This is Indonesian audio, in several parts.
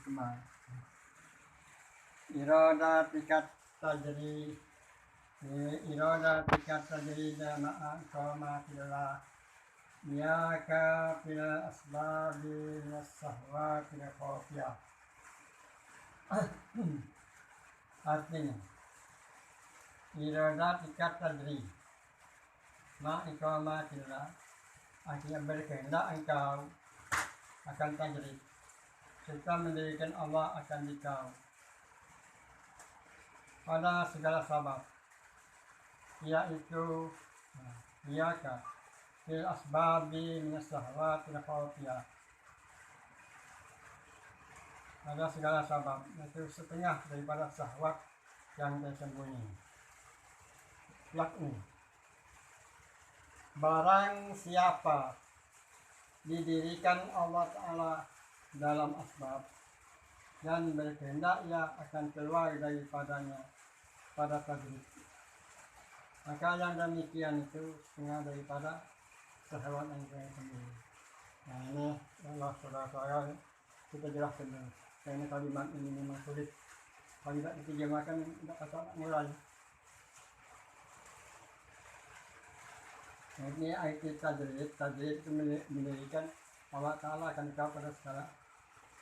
hikmah. Irada tikat tajri irada tikat tajri jama'a kama fillah Iyaka fil asbabi was-sahwati khafiyah. Artinya irada tikat tajri ma iqamatillah, artinya berkehendak engkau akan tajri serta mendirikan Allah akan dikau pada segala sabab, yaitu iyaka fil asbabi minas sahwati khafiyah, pada segala sabab, yaitu setengah daripada syahwat yang tersembunyi. Yakni barang siapa didirikan Allah Ta'ala dalam asbab dan berkehendak ia akan keluar daripadanya pada tajrid, maka yang demikian itu setengah daripada syahwat yang tersembunyi. Nah ini Allah saudara-saudara kita jelaskan dulu, karena kalimat ini memang sulit, kalau tidak diterjemahkan tidak dapat mulai. Nah, ini ayat tajrid itu mendirikan Allah Ta'ala akan kau pada segala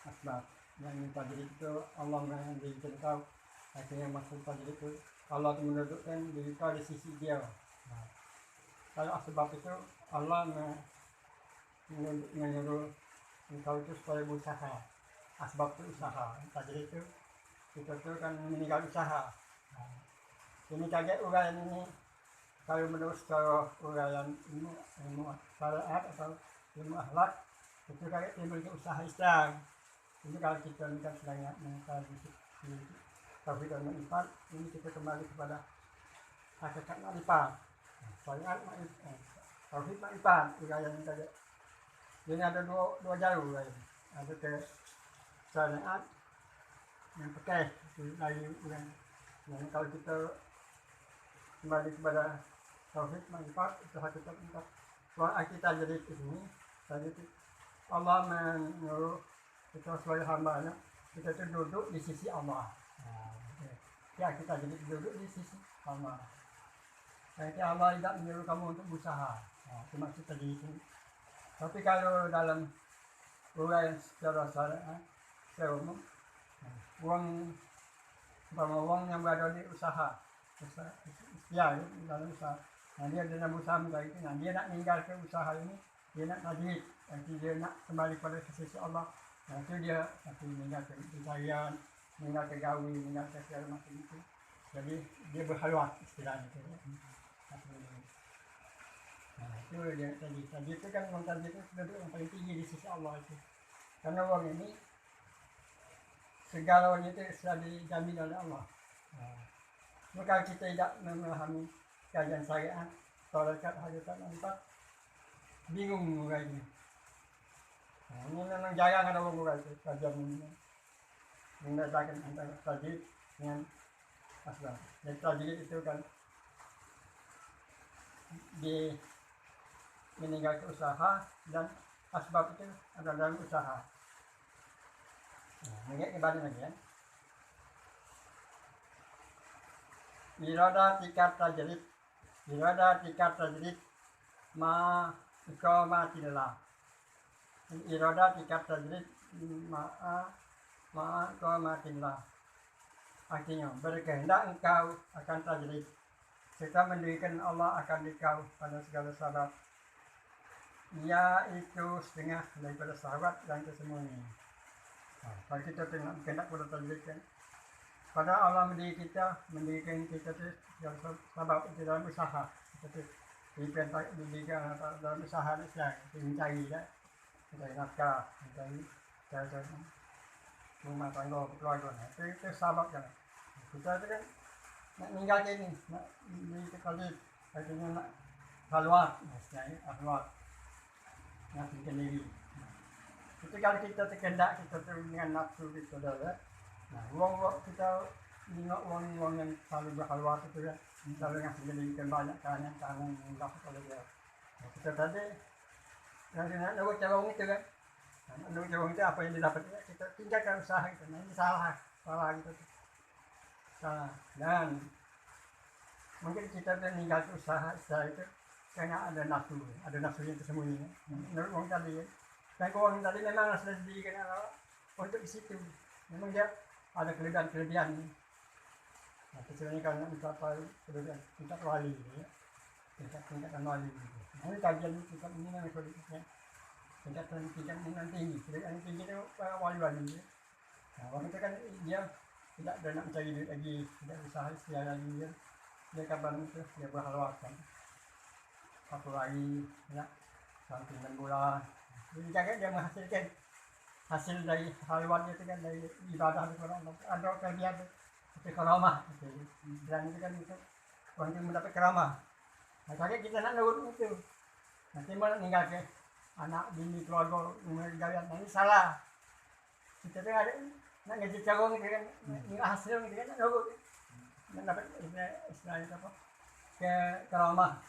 asbab. Yang tajrid itu Allah mendirikan kau, akhirnya maksud tajrid itu Allah mendudukkan diri kau di sisi dia. Nah, kalau asbab itu Allah menyuruh engkau itu supaya berusaha. Asbab itu usaha, tajrid itu kan meninggal usaha. Nah, ini kaget uraian ini kalau menurut secara uraian ilmu syariat atau ilmu akhlak itu kaget timbul usaha Islam. Ini kalau kita nikah sedang mengkaji tauhid dan ma'rifat, ini kita kembali kepada hakikat ma'rifat. Syariat ma'rifat, tauhid ma'rifat, uraian ini kaget. Jadi ada dua jalur uraian. Ada ke syariat yang pakai dari uraian. Dan kalau kita kembali kepada tauhid ma'rifat, itu hakikat ma'rifat. Soal kita jadi ini, tadi Allah menyuruh kita sebagai hamba-Nya, kita itu duduk di sisi Allah. Ya kita jadi duduk di sisi Allah. Nanti Allah tidak menyuruh kamu untuk berusaha. Itu maksud tadi itu. Tapi kalau dalam uraian secara syariat, secara umum, uang yang berada di usaha ya dalam usaha. Nah dia dalam usaha menjadi itu, nah dia nak meninggalkan usaha ini, dia nak tajrid, nanti dia nak kembali pada sisi Allah. Nah itu dia nanti meninggalkan pencarian, meninggalkan gawi, meninggalkan segala macam itu. Jadi dia berhalwat istilahnya itu. Nah itu dia tadi itu kan orang tajrid itu duduk yang paling tinggi di sisi Allah itu. Karena orang ini segalanya itu sudah dijamin oleh Allah. Maka kita tidak memahami kajian syariat, tarekat, hakikat, ma'rifat, bingung murainya. Nah, ini memang jarang ada orang murai itu, kajian ini membedakan antara tajrid dengan asbab. Jadi tajrid itu kan di meninggalkan usaha dan asbab itu ada dalam usaha. Nah, mengingat kembali lagi ya. Irada tikat tajrid ma iqamatillah. Irada tikat tajrid ma iqamatillah. Artinya berkehendak engkau akan tajrid serta mendirikan Allah akan dikau pada segala sabab, yaitu setengah daripada sahabat yang tersembunyi. Kalau kita tengok berkehendak pada tajrid kan, pada Allah mendirikan kita itu sebab itu dalam usaha. Kita diberikan dalam usaha Islam, mencari nafkah, mencari rumah tangga, keluarga. Itu sebab kan. Kita itu kan nak meninggalkan ini, nak dikali, artinya nak halwat, istilahnya halwat, nak bikin diri. Itu kalau kita terkendak, kita dengan nafsu kita dah. Nah, uang kita tengok uang yang selalu berhalwat itu ya, selalu yang menjadikan banyak kanan yang dapat oleh dia. Nah, kita tadi yang nak lewat cara itu kan, ujung itu apa yang didapat kita tinggalkan usaha itu. Nah, ini salah gitu, salah. Dan mungkin kita meninggalkan usaha itu karena ada nafsu yang tersembunyi. Menurut orang tadi, dan orang tadi memang sudah diberikan Allah untuk di situ. Memang dia ada kelebihan. Nah, kecuali karena mencapai kelebihan tingkat wali, ya. tingkatan wali. Nah, ini kajian tingkat ini memang sudah tingkat yang tinggi. Yang tinggi itu wali-wali. Ya. Nah, orang itu kan dia tidak ada nak mencari duit lagi, tidak usaha istilah lagi. Ya. Dia kapan itu dia berhalwat kan. Satu lagi, ya, samping dan bola. Jadi jangan dia menghasilkan hasil dari halwat itu kan dari ibadah itu orang ada kelebihan seperti karamah gitu. Dan itu kan itu orang itu mendapat karamah. Nah, kakek kita nak nurut itu. Nanti malah meninggal ke anak bini keluarga meninggalkan. Nah, ini salah. Kita tuh ada nak ngaji carong gitu kan, hasil gitu kan nurut. Mendapat istilahnya apa? Ke karamah.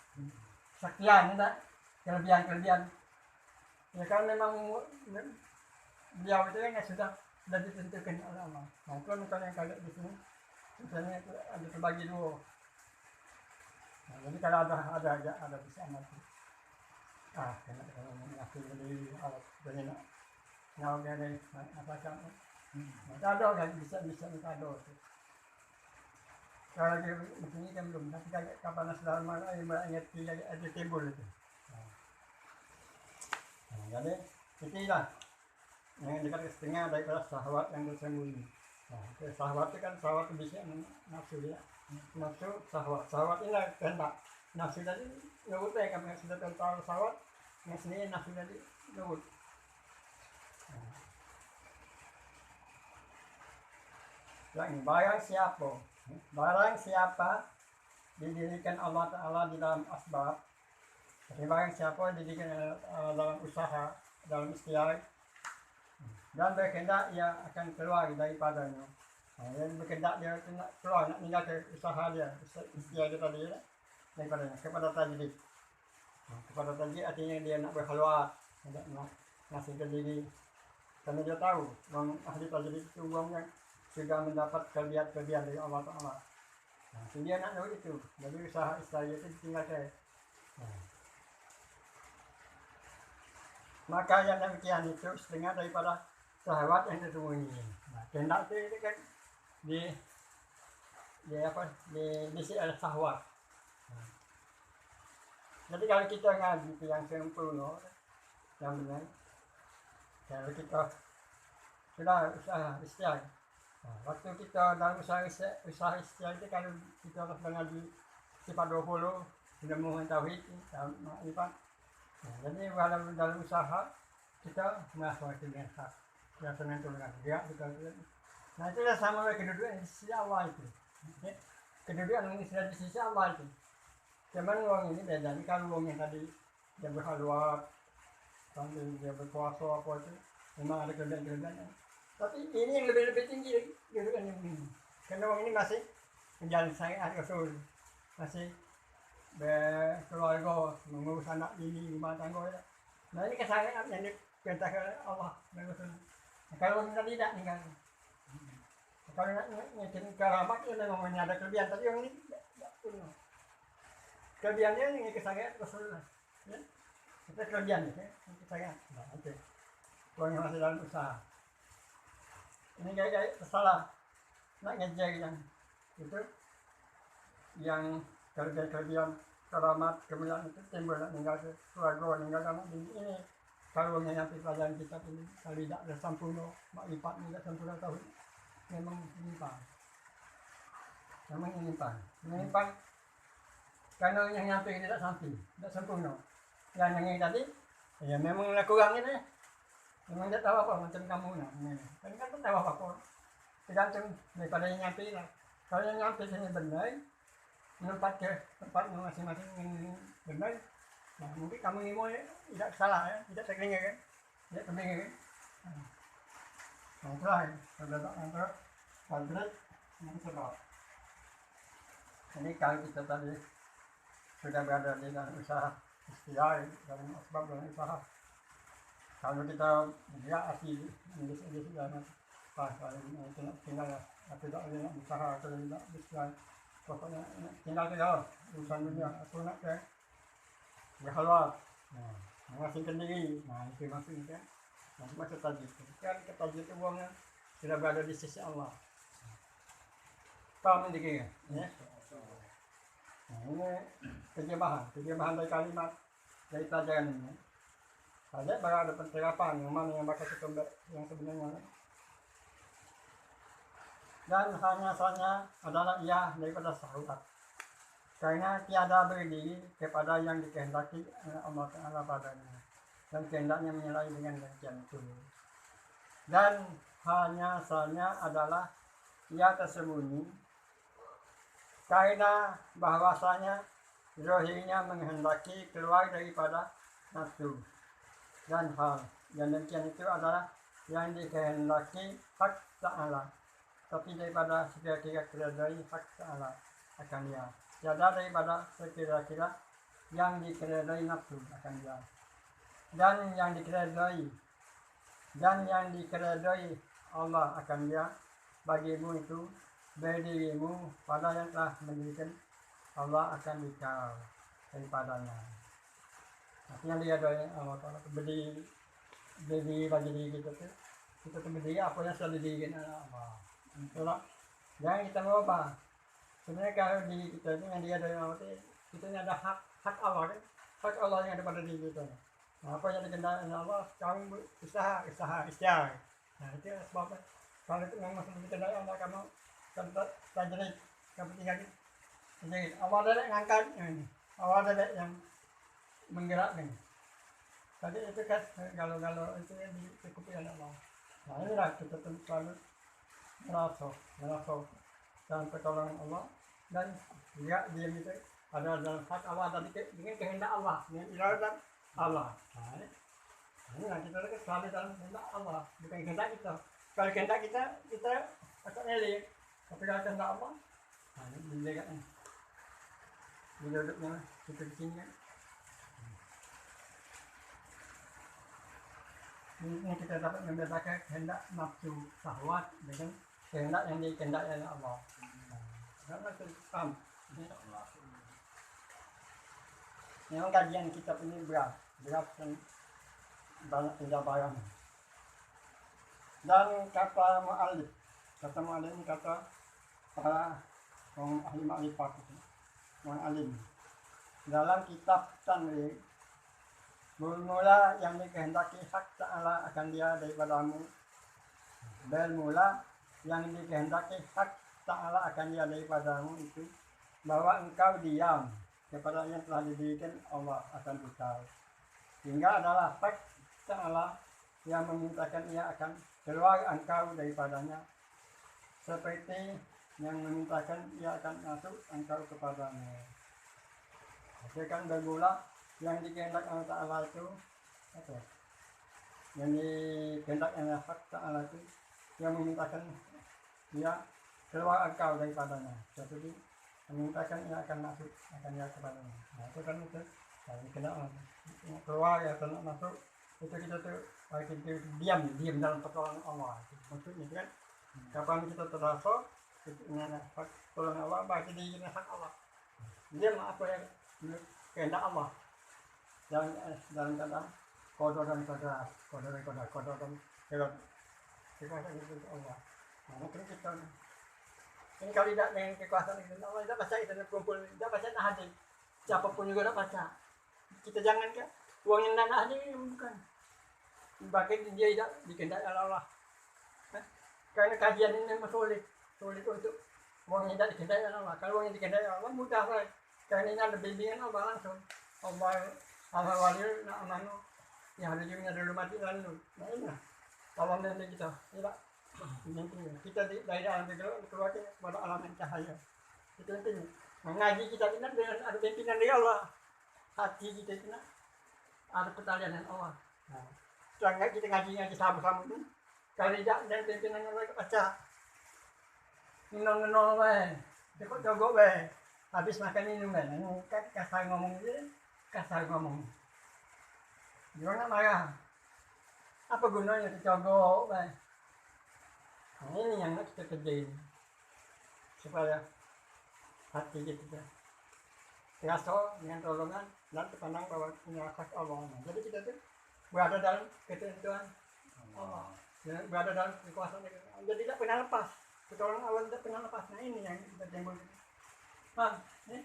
Sekian enggak kelebihan. Ya kalau memang beliau itu kan sudah ditentukan oleh Allah. Nah, itu misalnya yang kayak di sini, misalnya itu ada terbagi dua. Nah, jadi kalau ada di sana tuh, kena mengaku dari alat dari nak dari apa kan? Ada kan bisa minta do. Kalau di sini kan belum, tapi kayak kapan sudah mana yang mengerti ada timbul itu. Nah, jadi itulah yang dekat setengah daripada syahwat yang tersembunyi. Nah, syahwat itu kan syahwat bisa nafsu ya. Nafsu syahwat ini kehendak. Nafsu tadi nurut ya, kami sudah tahu syahwat, yang sendiri nafsu tadi nurut. Yang barang siapa didirikan Allah Ta'ala di dalam asbab, barang siapa didirikan dalam usaha, dalam istiar, dan berkehendak ia akan keluar daripadanya. Nah, yang berkehendak dia keluar, nak tinggal ke usaha dia, istiar dia tadi daripadanya, kepada tajdid. Nah, kepada tajdid artinya dia nak berhalwat, nak ngasihkan diri. Karena dia tahu, orang ahli tajdid itu orang yang sudah mendapat kelebihan dari Allah Ta'ala. Nah, dia nak nurut itu, jadi usaha istiar itu tinggal ke. Nah. Maka yang demikian itu setengah daripada syahwat yang tersembunyi. Nah, kehendak itu kan diisi oleh syahwat. Nah, jadi kalau kita ngaji itu yang sempurna, yang benar, kalau kita sudah usaha istiar. Nah, waktu kita dalam usaha istiar itu kalau kita ngaji sifat 20 sudah mohon tauhid, makrifat. Nah, jadi dalam usaha kita merasa dengan hak, merasa dengan gerak kita. Nah, itulah sama dengan kedudukan di sisi Allah itu. Kedudukan ini sudah di sisi Allah itu. Cuman uang ini beda. Kalau uang yang tadi dia berhalwat, sambil dia berpuasa apa itu, memang ada kelebihan. Tapi ini yang lebih tinggi kedudukan yang ini. Karena uang ini masih menjalin syariat Rasul, masih berkeluarga, mengurus anak ini, rumah tangga. Nah, ini kesyariat yang diperintahkan oleh Allah dan Rasul. Nah, kalau tadi tidak tinggal. Kalau nak ngecek keramat itu memang ada kelebihan, tapi yang ini tidak punya. Kelebihannya ini kesyariat Rasulullah. Ya? Itu kelebihan ya, kesyariat. Nah, oke. Orang yang masih dalam usaha. Ini kayak salah. Nak ngecek yang itu, yang kelebihan keramat kemuliaan itu timbul meninggal keluarga, meninggal anak ini. Kalau menyampaikan pelajaran kita ini, kalau tidak ada sempurna, makrifat tidak sempurna tahu, memang menyimpang. Karena yang nyampe tidak sampai, tidak sempurna. Yang ini tadi, ya memang kurang ini. Memang tidak tahu apa macam kamu nak. Kan tak tahu apa. Tergantung daripada yang nyampe lah. Kalau yang nyampe sini benar, menempat ke tempat masing-masing yang benar. Nah, mungkin kamu ini mau tidak salah ya, tidak terkelinger kan, tidak terkelinger kan. Nah, itulah antara konflik yang sebab. Jadi kalau kita tadi sudah berada di dalam usaha istiar, dalam asbab dalam usaha, Kalau kita bergerak hati mendes-endes jangan pas kalau tinggal tidak ada nak usaha atau tidak bisa pokoknya tinggal kita urusan dunia atau nak ke berhalwat mengasingkan diri, itu maksudnya maksud tadi kan kata itu uangnya sudah berada di sisi Allah. Paham ini ya? Ini terjemahan dari kalimat dari pelajaran ini. Saja bakal ada penerapan yang mana yang bakal kita yang sebenarnya. Dan hanya adalah ia daripada syahwat. Karena tiada berdiri kepada yang dikehendaki Allah Ta'ala padanya. Dan kehendaknya menyalahi dengan demikian itu. Dan hanya adalah ia tersembunyi karena bahwasanya zahirnya menghendaki keluar daripada nafsu dan hal yang demikian itu adalah yang dikehendaki hak ta'ala, tapi daripada sekira-kira dari hak ta'ala akan dia tiada daripada sekira-kira yang dikehendaki nafsu akan dia dan yang dikehendaki Allah akan dia bagimu itu berdirimu pada yang telah mendirikan Allah akan dikau daripadanya. Artinya dia doa Allah Ta'ala berdiri bagi diri kita tuh berdiri apa yang sudah didirikan Allah. Itulah jangan kita lupa. Sebenarnya kalau diri kita itu yang dia doa Allah itu kita ada hak Allah kan, hak Allah yang ada pada diri kita. Nah, apa yang dikendalikan Allah kamu usaha ikhtiar. Nah itu sebabnya kalau itu memang masih dikendalikan Allah kamu tajrid kepentingan jadi awal dari ngangkat awal dari yang menggerakkan tadi itu kan kalau itu yang dicukupi oleh Allah. Nah inilah kita selalu merasa dalam pertolongan Allah dan juga dia itu ada dalam hak Allah tadi dengan kehendak Allah dengan iradat Allah. Nah inilah kita selalu dalam kehendak Allah bukan kehendak kita. Kalau kehendak kita akan elik. Tapi kalau kehendak Allah, ini menjaganya. Duduknya kita di sini kan. Ini kita dapat membedakan kehendak nafsu syahwat dengan kehendak yang dikehendaki oleh Allah. Karena itu paham. Memang kajian kitab ini berat dan banyak penjabaran. Dan kata mu'allif ini kata para orang ahli makrifat, orang alim dalam kitab Tanwir bermula yang dikehendaki hak ta'ala akan dia daripadamu bermula yang dikehendaki hak ta'ala akan dia daripadamu itu bahwa engkau diam kepada yang telah didirikan Allah akan engkau hingga adalah hak ta'ala yang memintakan ia akan keluar engkau daripadanya seperti yang memintakan ia akan masuk engkau kepadanya. Itu kan bermula yang dikehendaki Allah Ta'ala itu apa? Yang dikehendaki oleh hak Ta'ala itu yang memintakan ia keluar engkau daripadanya. Seperti memintakan ia akan masuk akan ia kepadanya. Nah itu kan itu yang keluar ya atau masuk itu kita tuh kita diam dalam pertolongan Allah. Maksudnya kan kapan kita terasa ini hak pertolongan Allah bagi diri hak Allah. Dia apa yang kehendak Allah dalam kata kodok dan kodok kekuasaan itu Allah. Nah mungkin kita ini kalau tidak dengan kekuasaan itu Allah tidak baca itu kumpul tidak baca hadir siapapun juga tidak baca kita jangan kan uang yang dana hadir bukan bagi dia tidak dikehendaki Allah. Karena kajian ini memang sulit untuk uang yang tidak dikehendaki Allah. Kalau uang yang dikehendaki Allah mudah saja. Karena ini ada bimbingan Allah langsung. Allah wali amanu yang ada juga dulu mati lalu. Nah ini lah. Kalau nanti kita tidak kita dari dalam keluar kepada alam yang cahaya. Itu intinya. Mengaji kita ini dengan ada pimpinan dari Allah. Hati kita ini ada pertalian dengan Allah. Nah, setelah kita ngaji sama-sama itu. Kalau tidak dan pimpinannya mereka baca minum cukup jogok habis makan minum kan kasar ngomong gimana marah Apa gunanya dicogok? Nah, ini yang harus kita kerjain supaya hati kita terasa dengan tolongan dan terpandang bahwa punya khas Allah. Jadi kita tuh berada dalam ketentuan Allah, berada dalam kekuasaan Allah. Jadi tidak pernah lepas. Pertolongan Allah tidak pernah lepas. Nah ini yang kita timbul. Nah, ini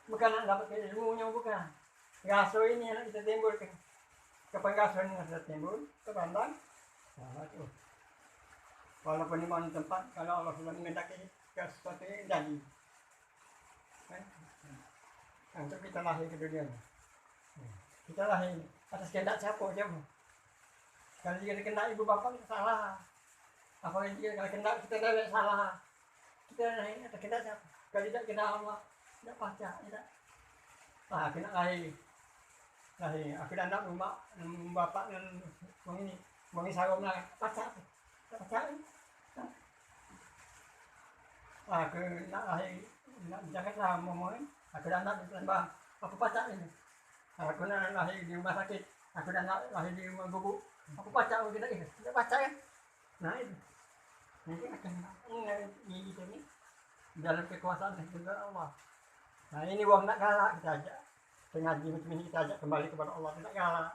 bukan nak dapat ilmunya, bukan. Raso ini yang kita timbulkan. Kepengkasan yang kita timbul, terpandang. Nah, itu. Walaupun di mana tempat, kalau Allah sudah mengendaki sesuatu yang jadi. Untuk kita lahir ke dunia ini. Kita lahir atas kehendak siapa aja. Kalau dia kehendak ibu bapak kita salah. Apalagi kalau kehendak kita dah salah. Kita lahir atas kehendak siapa? Kalau tidak kehendak Allah, tidak pasti tidak. Kena lahir. Aku dah nak rumah bapak dan ini sarung lah pacar. Aku nak lahir nak janganlah momoin. Aku dah nak ditembak, aku pacak ini. Aku nak lahir di rumah sakit, aku dah nak lahir di rumah guru. Aku pacak aku tidak pacak kan? Nah itu. Nanti akan ini kita ni dalam kekuasaan juga Allah. Nah ini wong nak galak kita ajak. Ngaji macam ini kita ajak kembali kepada Allah, tidak galak.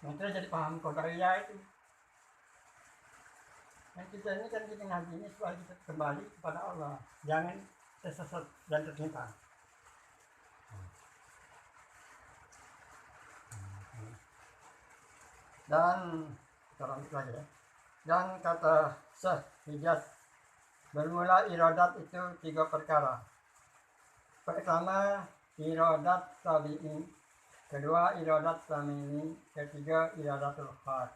Nanti jadi paham qadariyah itu. Nah kita ini kan kita ngaji ini supaya kita kembali kepada Allah. Jangan tersesat dan tertimpa. Dan lagi ya. Dan kata Syekh Hijaz, bermula iradat itu 3 perkara. Pertama iradat tabi'i, kedua iradat tamimi, ketiga iradatul khas.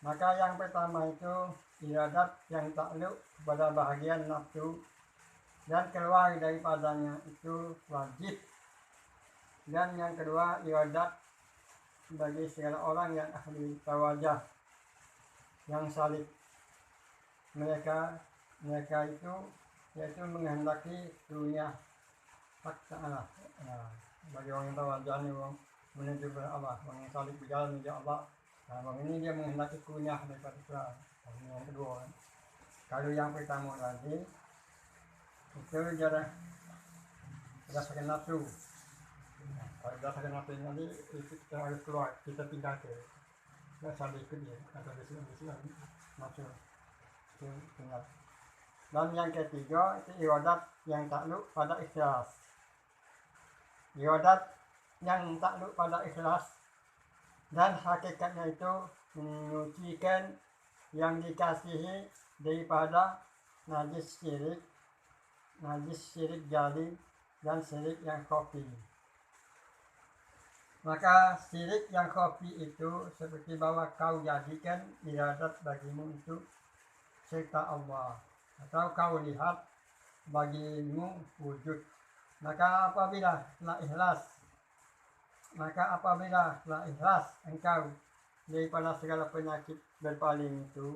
Maka yang pertama itu iradat yang takluk kepada bahagian nafsu dan keluar daripadanya itu wajib. Dan yang kedua iradat bagi segala orang yang ahli tawajah, yang salib. Mereka itu yaitu menghendaki dunia hak ta'ala. Bagi orang yang tawajah ini orang menuju kepada Allah, orang yang salib berjalan menuju Allah. Orang ini dia menghendaki dunia daripada Tuhan. Yang kedua. Kalau yang pertama tadi itu dia berdasarkan nafsu. Kalau berdasarkan nafsu nanti itu kita harus keluar, kita pindah ke sambil ikut dia atau besi nafsu itu tinggal. Dan yang ketiga itu iradat yang takluk pada ikhlas. Iradat yang takluk pada ikhlas dan hakikatnya itu menyucikan yang dikasihi daripada najis syirik jali dan syirik yang khafi. Maka syirik yang khafi itu seperti bahwa kau jadikan iradat bagimu itu serta Allah, atau kau lihat bagimu wujud. Maka apabila telah ikhlas engkau daripada segala penyakit berpaling itu,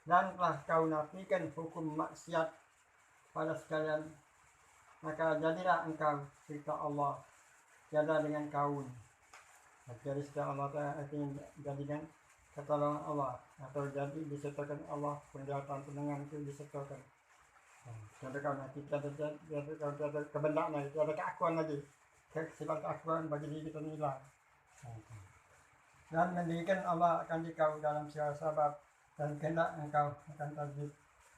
dan telah kau nafikan hukum maksiat pada sekalian, maka jadilah engkau serta Allah, tiada dengan kaun. Jadi serta Allah artinya jadikan pertolongan Allah, atau jadi disertakan Allah, penjelasan pendengar itu disertakan. Tiada kau nanti tiada kebenaran, tiada keakuan lagi, sifat keakuan bagi diri kita hilang. Dan mendirikan Allah akan dikau dalam segala sebab dan kehendak engkau akan terjadi.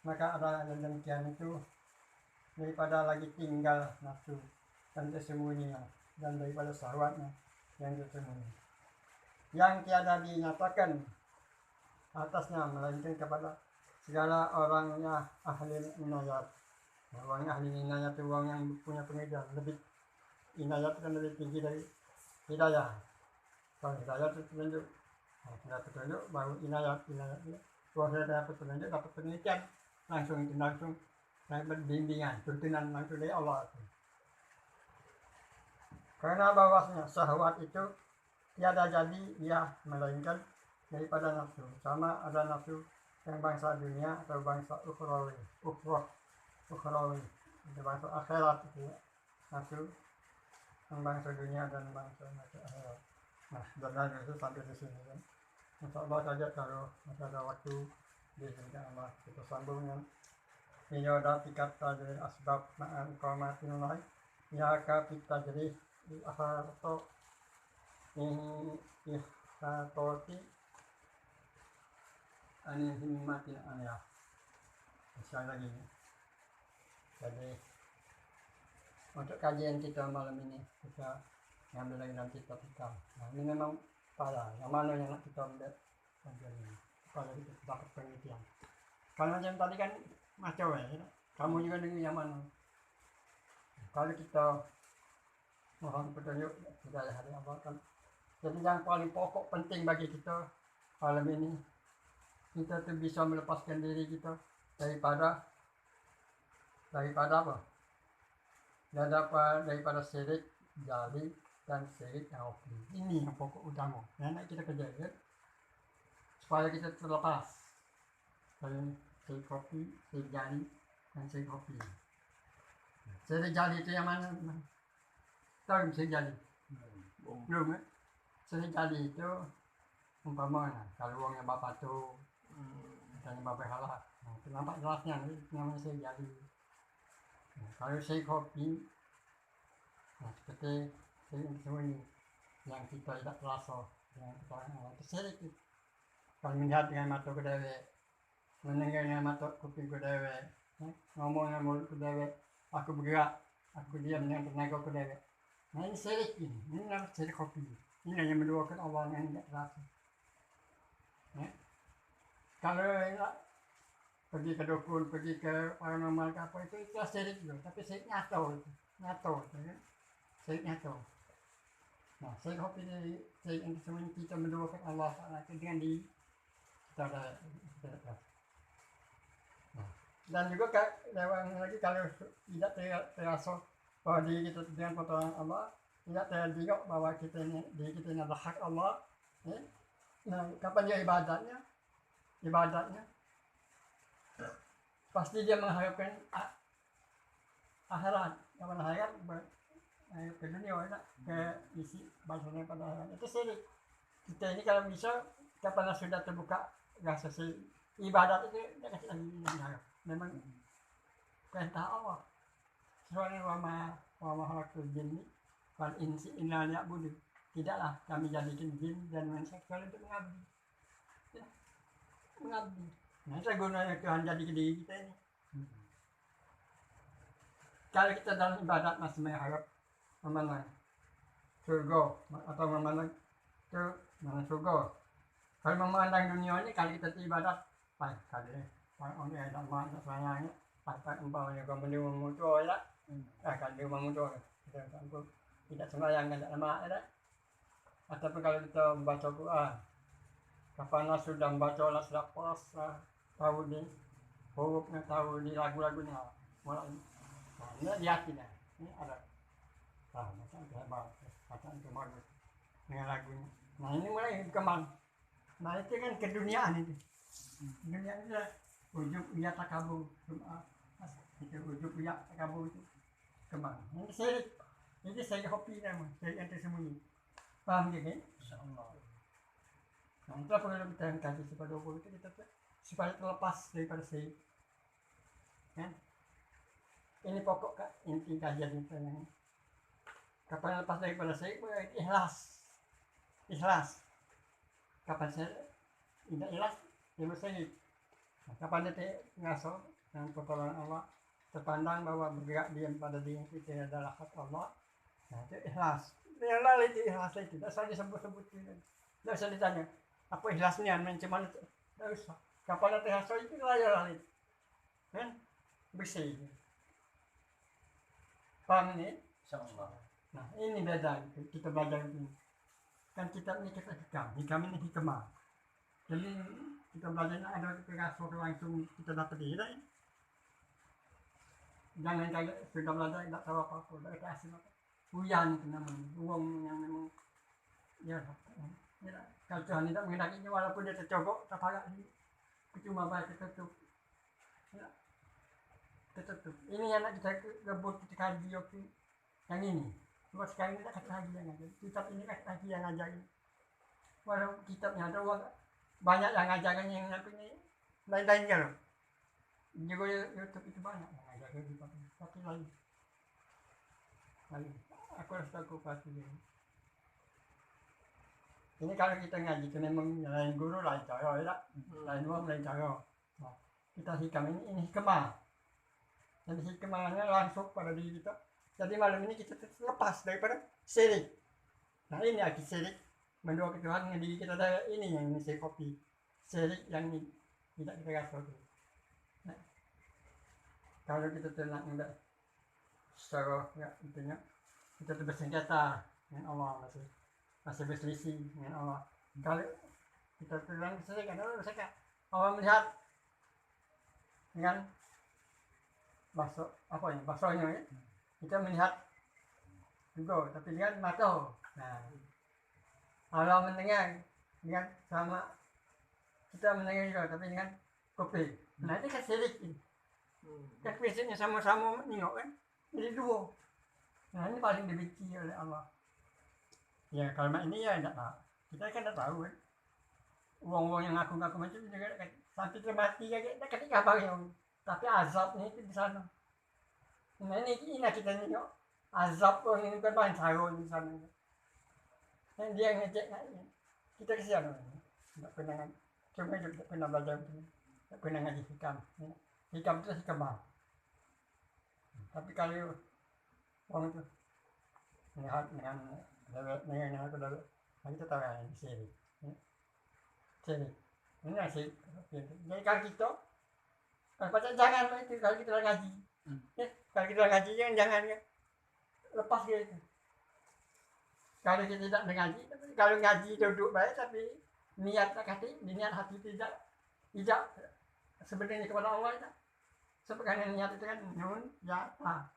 Maka ada yang demikian itu daripada lagi tinggal nafsu dan tersembunyi, dan daripada syahwatnya yang tersembunyi, yang tiada dinyatakan atasnya melainkan kepada segala orangnya ahli inayat. Orang ahli inayat itu orang yang punya pengejar. Lebih inayat kan lebih tinggi dari hidayah. Kalau hidayah itu petunjuk, dapat petunjuk baru inayat. Kalau saya dapat petunjuk, dapat penelitian langsung dapat bimbingan, tuntunan langsung dari Allah. Karena bahwasanya syahwat itu tiada jadi dia melainkan daripada nafsu. Sama ada nafsu yang bangsa dunia atau bangsa ukhrawi, itu bangsa akhirat itu ya. Nafsu yang bangsa dunia dan bangsa akhirat. Nah, dan itu sampai di sini kan. Insyaallah saja kalau masih ada waktu diizinkan Allah kita sambung dengan Miyodati kata dari asbab ma'an qamatin lain ya kita jadi atau ihatoti ani himmatin aneh sekali lagi. Jadi untuk kajian kita malam ini kita ngambil lagi dalam kitab kita. Nah, ini memang pada yang mana yang nak kita ambil kajian ini supaya kita dapat pengertian. Kalau macam tadi kan macam ya, kamu juga dengar yang mana. Kalau kita mohon petunjuk hidayah dari Allah kan. Jadi yang paling pokok penting bagi kita malam ini kita tuh bisa melepaskan diri kita daripada apa? Daripada syirik jali dan syirik hafi. Ini yang pokok utama. Yang nak kita kerja ya? Supaya kita terlepas dari syirik hafi, syirik jali dan syirik hafi. Syirik jali itu yang mana? Tahu syirik jali? Belum ya? Syirik jali itu umpamanya kalau uangnya bapak tu misalnya bapak halal, nah, itu nampak jelasnya namanya syirik jali. Nah, kalau syirik hafi, nah, seperti syirik sembunyi yang kita tidak terasa, yang kita itu syirik. Kalau melihat dengan mata kedua, mendengar dengan mata kuping kedua, ngomong dengan mulut kedua, aku bergerak, aku diam dengan tenaga kedua. Nah ini syirik ini namanya syirik hafi. Ini yang menduakan Allah yang tidak terasa. Ya. Kalau pergi ke dukun, pergi ke paranormal ke apa itu syirik juga, tapi syirik nyata itu, ya. Syirik nyata. Nah, syirik hafi ini syirik yang semuanya kita menduakan Allah dengan di kita ada. Nah, dan juga lagi kalau tidak terasa bahwa diri kita dengan pertolongan Allah, tidak teringat bahwa diri kita ini adalah hak Allah. Ya. Nah, kapan dia ibadatnya pasti dia mengharapkan akhirat. Kapan akhirat ke dunia ke isi bahasanya pada akhirat. Itu syirik. Kita ini kalau bisa kapan sudah terbuka rasa ibadat itu tidak kasih lagi mengharap. Memang perintah Allah. Soalnya wa ma khalaqtul jinni wal insi illa liya'budun. Tidaklah kami jadikan jin dan manusia kecuali untuk mengabdi. Ya, mengabdi. Nah, itu gunanya Tuhan jadi diri kita ini. Kalau kita dalam ibadat masih mengharap memandang surga atau memandang surga. Kalau memandang dunia ini, kalau kita ibadat, baik kali orang yang tak mahu tak sayangnya, tak umpamanya kau menerima mutua ya, kalau menerima mutua, tidak sembahyang kan tak lama ya. Ataupun kalau kita membaca Quran, kapan sudah membaca lah sudah pas tahu di hurufnya, tahu di lagu-lagunya, mulai, nah ini di hati dah, ini ada, bacaan hebat, bacaan bagus dengan lagunya, nah ini mulai berkembang. Nah itu kan keduniaan itu. Dunia itu ujub uya takabur. Itu ujub uya takabur itu kembang. Ini syirik. Ini syirik hafi namanya. Syirik yang tersembunyi. Paham gitu kan? Insyaallah. Nah itu apa yang kita kaji supaya 20 itu kita supaya terlepas daripada syirik. Kan? Ini pokok inti kajian kita yang kapan lepas daripada syirik berarti ikhlas. Kapan saya tidak ikhlas, dia bersyirik. Nah, kapan dia ngaso dengan pertolongan Allah, terpandang bahwa bergerak diam pada diri itu adalah hak Allah, nah itu ikhlas. Yang lain itu ikhlas itu, tidak usah disebut-sebut, tidak usah ditanya, apa ikhlasnya, macam mana, tidak usah. Kapan dia ikhlas itu lain, kan bersih. Paham ini? Insyaallah. Nah ini beda kita belajar ini. Kan kitab ini kita hikam ini hikmah. Jadi kita belajar ada kerasa langsung kita dapat hidayah. Jangan kayak sudah belajar tidak tahu apa-apa, tidak kasih apa. Uyan itu namanya, uang yang memang ya. Kalau Tuhan tidak menghendakinya walaupun dia tercogok, terparak cuma baik tertutup. Ya, tertutup. Ini yang nak kita rebut kita kaji yang ini. Cuma sekarang ini tak kasih lagi yang ngajar. Kitab ini kasih lagi yang ngajar. Walau kitabnya ada banyak yang ngajarin yang lain-lainnya loh. Juga YouTube itu banyak yang ngajarin gitu. Tapi lagi aku harus tahu pasti ini kalau kita ngaji itu memang lain guru lain cara ya, lain orang lain cara. Nah, kita hikam ini hikmah. Dan hikmahnya langsung pada diri kita. Jadi malam ini kita lepas daripada syirik. Nah ini lagi syirik mendua ke Tuhan yang diri kita ada ini yang mesti kopi syirik yang tidak kita rasa. Nah, kalau kita tenang enggak secara ya intinya kita tuh bersengketa dengan Allah masih berselisih dengan Allah. Kalau kita tenang syirik kan Allah melihat dengan baksonya ya. Kita melihat juga tapi dengan mata. Nah, Allah mendengar dengan sama kita mendengar juga tapi dengan kopi. Nah itu kan syirik ini. Kan prinsipnya sama-sama nengok kan. Jadi dua. Nah ini paling dibenci oleh Allah. Ya kalau ini ya enggak tahu. Kita kan enggak tahu kan. Uang-uang yang ngaku-ngaku macam itu juga kan sampai termati aja enggak ketika kabarnya. Tapi azabnya itu di sana. Nah ini kita nengok azab orang ini kan banyak sarung di sana. Dan dia ngecek kita kesian enggak pernah cuma juga pernah belajar enggak pernah ngaji hikam itu hikmah. Tapi kalau orang itu melihat dengan aku dah kita tahu yang syirik ini asik. Jadi kalau kita jangan itu kalau kita ngaji ya, kalau kita ngaji jangan lepas gitu. Kalau kita tidak mengaji, kalau ngaji duduk baik tapi niat hati tidak sebenarnya kepada Allah itu. Sebenarnya niat itu kan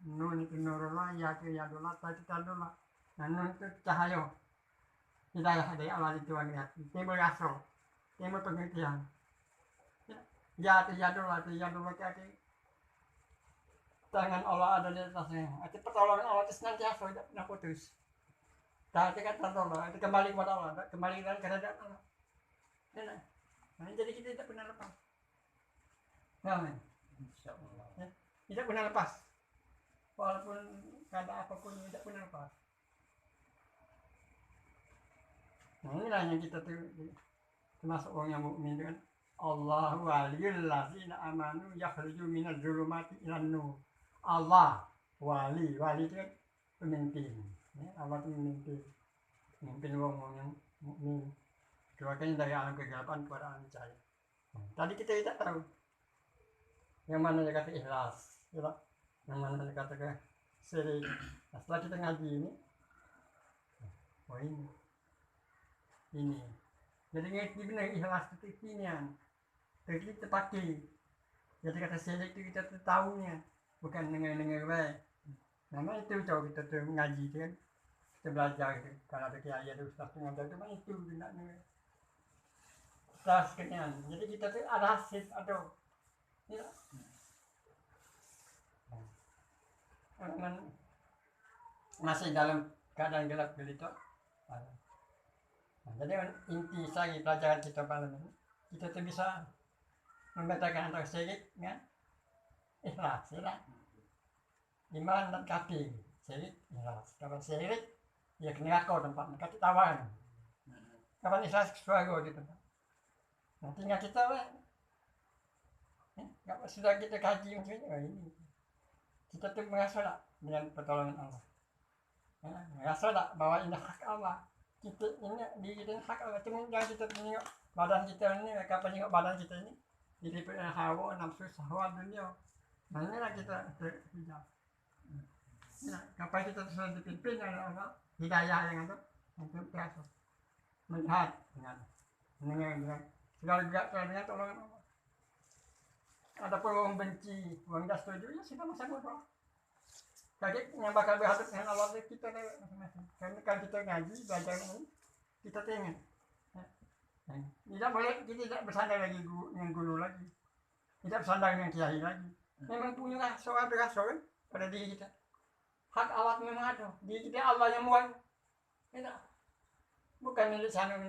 nun itu nurullah, ya itu yadullah, tajidullah. Nah nun itu cahaya hidayah dari Allah itu lihat. Timbul asal, timbul pengertian. Ya itu yadullah itu tangan Allah ada di atasnya. Itu pertolongan Allah itu senantiasa tidak pernah putus. Tapi kan Allah itu kembali kepada Allah, kembali dan keadaan Allah. Nah, jadi kita tidak pernah lepas. Amin. Insyaallah. Ya, tidak pernah lepas. Walaupun keadaan apapun tidak pernah lepas. Nah, inilah yang kita termasuk orang yang mukmin kan. Allahu waliyul ladzina amanu yakhriju minadz zulumati ilan nur. Allah wali itu kan pemimpin. Ya, Allah itu memimpin orang yang mukmin. Keluarganya dari alam kegelapan kepada alam cahaya. Tadi kita tidak tahu yang mana dia kata ikhlas, yang mana dia kata syirik. Nah, setelah kita ngaji ini, ini. Jadi ngerti benar ikhlas itu kekinian. Jadi kita pakai. Jadi kata syirik itu kita tahunya, bukan dengar-dengar baik. Nama itu coba kita tuh ngaji kan. Kita belajar gitu. Kalau ada kiai ada ustaz yang ngajar itu mah itu hendaknya. Ustaz kenyan. Jadi kita tuh ada hasil ada ya. Masih dalam keadaan gelap gelita. Nah, jadi inti sagi pelajaran kita malam ini kita tuh bisa membedakan antara syirik dengan ikhlas, ya. Iman dan kafir. Syirik ikhlas. Kalau syirik ya ke neraka tempatnya, kasih tawaran. Kapan ikhlas ke surga gitu. Nah, tinggal kita sudah kita kaji maksudnya ini. Kita tuh merasa tak dengan pertolongan Allah. Ya, merasa tak bahwa ini hak Allah. Kita ini diri kita hak Allah. Cuma jangan kita tengok badan kita ini, kapan tengok badan kita ini dilipat dengan hawa, nafsu, syahwat dunia. Nah inilah kita terhijab. Nah, kapan kita sudah dipimpin oleh Allah, hidayah yang ada, untuk biasa melihat dengan mendengar dengan segala gerak dengan tolongan Allah. Adapun orang benci, orang tidak setuju, ya kita sama-sama doa. Kaget yang bakal berhadap dengan Allah kita masing-masing. Karena kalau kita ngaji, belajar ini, kita tengok. Tidak boleh, kita tidak bersandar lagi dengan guru lagi. Tidak bersandar dengan kiai lagi. Memang punya rasa kan pada diri kita. Hak Allah memang ada. Diri kita Allah yang buat. Tidak. Bukan milik sana.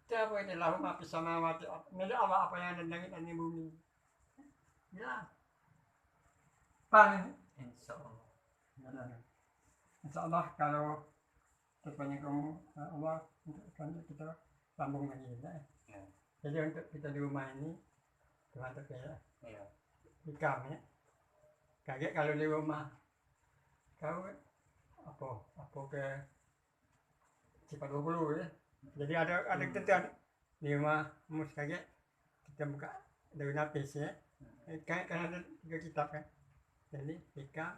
Siapa ini lahu ma fis samawati, milik Allah apa yang ada di langit dan di bumi. Ya. Paham? Insya Allah kalau terbanyak kamu Allah untuk kita sambung lagi ya. Jadi untuk kita di rumah ini Tuhan terkaya ikam ya. Kaget kalau di rumah kau apa ke Cipadoglu ya. Jadi ada ketentuan di rumah mus kaget kita buka dari napis ya. Kan ada 3 kitab kan. Jadi ikam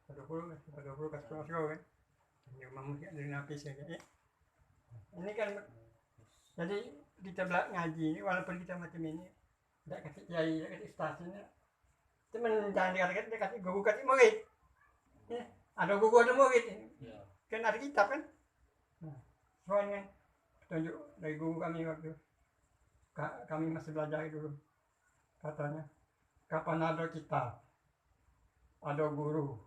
Cipadoglu Castro kan. Di rumah mus dari napis ya. Ini kan jadi kita ngaji walaupun kita macam ini tidak kasih kiai, tidak kasih ustaz ini, cuman jangan dikatakan dia kasih guru kasih murid, ya, ada guru ada murid, kan ada kitab kan, soalnya petunjuk dari guru kami waktu kami masih belajar dulu, katanya kapan ada kitab, ada guru,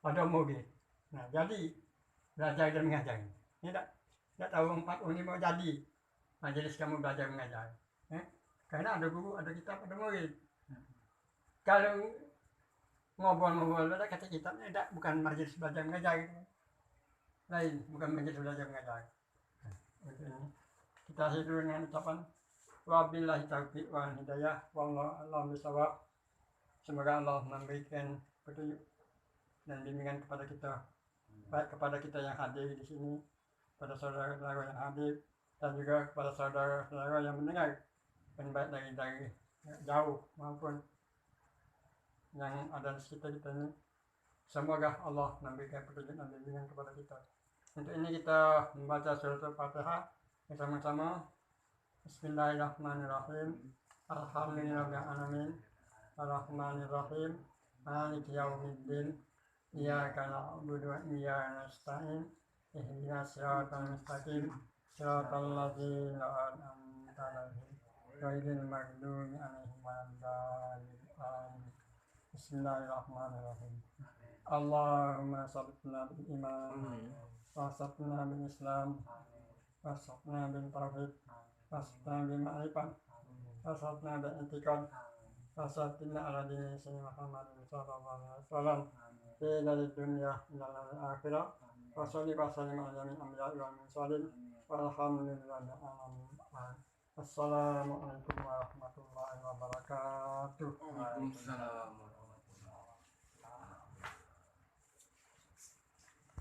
ada murid, nah jadi belajar dan mengajar, ini tidak tahu 4 ini mau jadi majelis kamu belajar mengajar, karena ada guru, ada kitab, ada murid. Kalau ngobrol-ngobrol ada kata kitabnya tidak, bukan majelis belajar mengajar, lain, bukan majelis belajar mengajar. Kita akhiri dengan ucapan wabillahi taufiq wal hidayah wallahu a'lam bishawab. Semoga Allah memberikan petunjuk dan bimbingan kepada kita, baik kepada kita yang hadir di sini, pada saudara-saudara yang hadir, dan juga kepada saudara-saudara yang mendengar, baik dari jauh maupun yang ada di sekitar kita ini. Semoga Allah memberikan petunjuk dan bimbingan kepada kita. Untuk ini kita membaca surat Al-Fatihah bersama-sama. Bismillahirrahmanirrahim. Alhamdulillahirrahmanirrahim. Ar-Rahmanirrahim. Maliki yaumiddin. Iyyaka na'budu wa iyyaka nasta'in. Ihdinas siratal mustaqim. Siratal ladzina an'amta 'alaihim ghairil maghdubi 'alaihim waladdallin. Bismillahirrahmanirrahim. Allahumma sabbitna bil iman, wasatna bil islam, wasatna bil tauhid, wasatna bil ma'rifah, wasatna bil intiqad, wasatna ala dini sayyidina Muhammadin sallallahu alaihi wasallam fi dalil dunya ila akhirah. Wa salli wa sallim ala min anbiya'i wal mursalin walhamdulillahi alamin. Assalamualaikum warahmatullahi wabarakatuh. Waalaikumsalam.